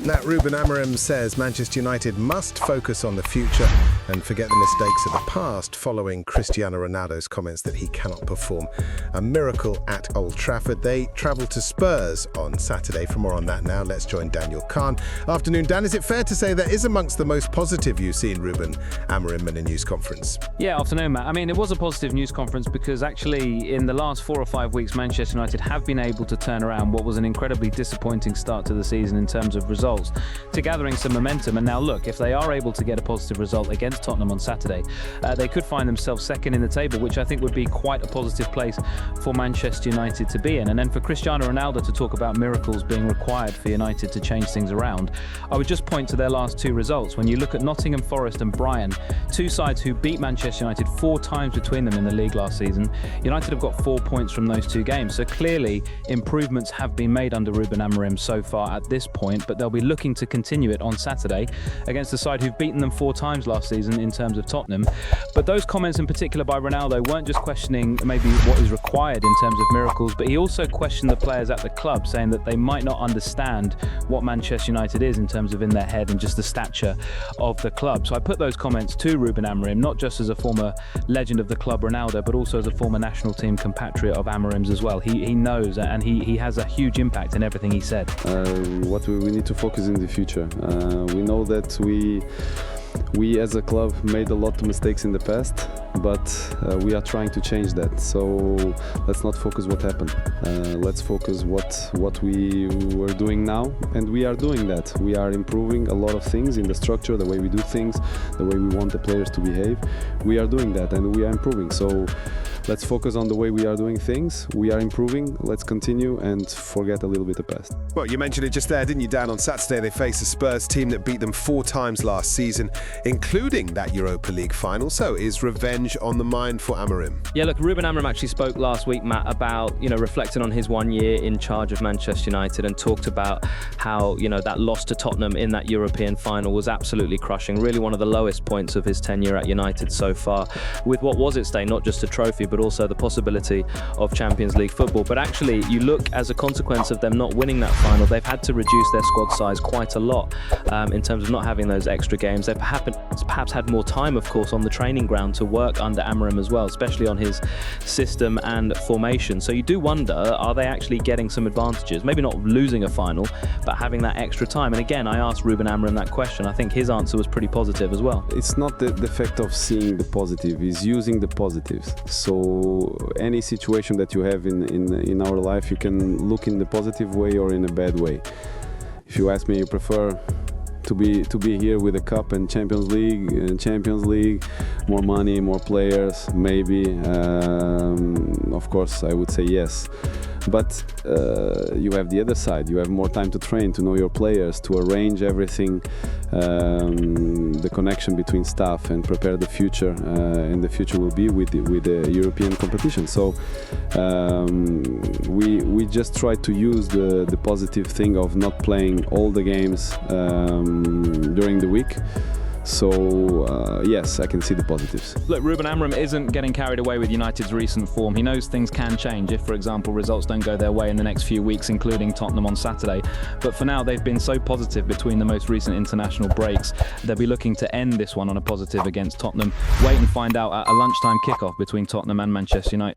That Ruben Amorim says Manchester United must focus on the future and forget the mistakes of the past following Cristiano Ronaldo's comments that he cannot perform a miracle at Old Trafford. They travel to Spurs on Saturday. For more on that now, let's join Daniel Khan. Afternoon, Dan. Is it fair to say that is amongst the most positive you've seen Ruben Amorim in a news conference? Yeah, afternoon, Matt. I mean, it was a positive news conference because actually in the last 4 or 5 weeks, Manchester United have been able to turn around what was an incredibly disappointing start to the season in terms of results to gathering some momentum. And now look, if they are able to get a positive result against Tottenham on Saturday, they could find themselves second in the table, which I think would be quite a positive place for Manchester United to be in. And then for Cristiano Ronaldo to talk about miracles being required for United to change things around, I would just point to their last 2 results. When you look at Nottingham Forest and Brighton, 2 sides who beat Manchester United 4 times between them in the league last season, United have got 4 points from those 2 games. So clearly improvements have been made under Ruben Amorim so far at this point, but they'll be looking to continue it on Saturday against the side who've beaten them 4 times last season in terms of Tottenham. But those comments in particular by Ronaldo weren't just questioning maybe what is required in terms of miracles, but he also questioned the players at the club, saying that they might not understand what Manchester United is in terms of in their head and just the stature of the club. So I put those comments to Ruben Amorim, not just as a former legend of the club, Ronaldo, but also as a former national team compatriot of Amorim's as well. He knows, and he has a huge impact in everything he said. What we need to focus in the future. We know that we as a club made a lot of mistakes in the past, but we are trying to change that. So let's not focus what happened. Let's focus what we were doing now, and we are doing that. We are improving a lot of things in the structure, the way we do things, the way we want the players to behave. We are doing that, and we are improving. So let's focus on the way we are doing things. We are improving. Let's continue and forget a little bit the past. Well, you mentioned it just there, didn't you, Dan? On Saturday, they face a Spurs team that beat them 4 times last season, including that Europa League final. So is revenge on the mind for Amorim? Yeah, look, Ruben Amorim actually spoke last week, Matt, about, reflecting on his 1 year in charge of Manchester United, and talked about how, that loss to Tottenham in that European final was absolutely crushing. Really one of the lowest points of his tenure at United so far, with what was at stake, not just a trophy, but also the possibility of Champions League football. But actually, you look, as a consequence of them not winning that final, they've had to reduce their squad size quite a lot in terms of not having those extra games. They've perhaps had more time, of course, on the training ground to work under Amorim as well, especially on his system and formation. So you do wonder, are they actually getting some advantages? Maybe not losing a final, but having that extra time. And again, I asked Ruben Amorim that question. I think his answer was pretty positive as well. It's not the fact of seeing the positive, it's using the positives. So any situation that you have in our life, you can look in the positive way or in a bad way. If you ask me, you prefer to be here with a cup and Champions League, more money, more players, maybe. Of course, I would say yes. But you have the other side. You have more time to train, to know your players, to arrange everything, the connection between staff, and prepare the future. And the future will be with the European competition. So we just try to use the positive thing of not playing all the games during the week. So yes, I can see the positives. Look, Ruben Amorim isn't getting carried away with United's recent form. He knows things can change if, for example, results don't go their way in the next few weeks, including Tottenham on Saturday. But for now, they've been so positive between the most recent international breaks. They'll be looking to end this one on a positive against Tottenham. Wait and find out at a lunchtime kickoff between Tottenham and Manchester United.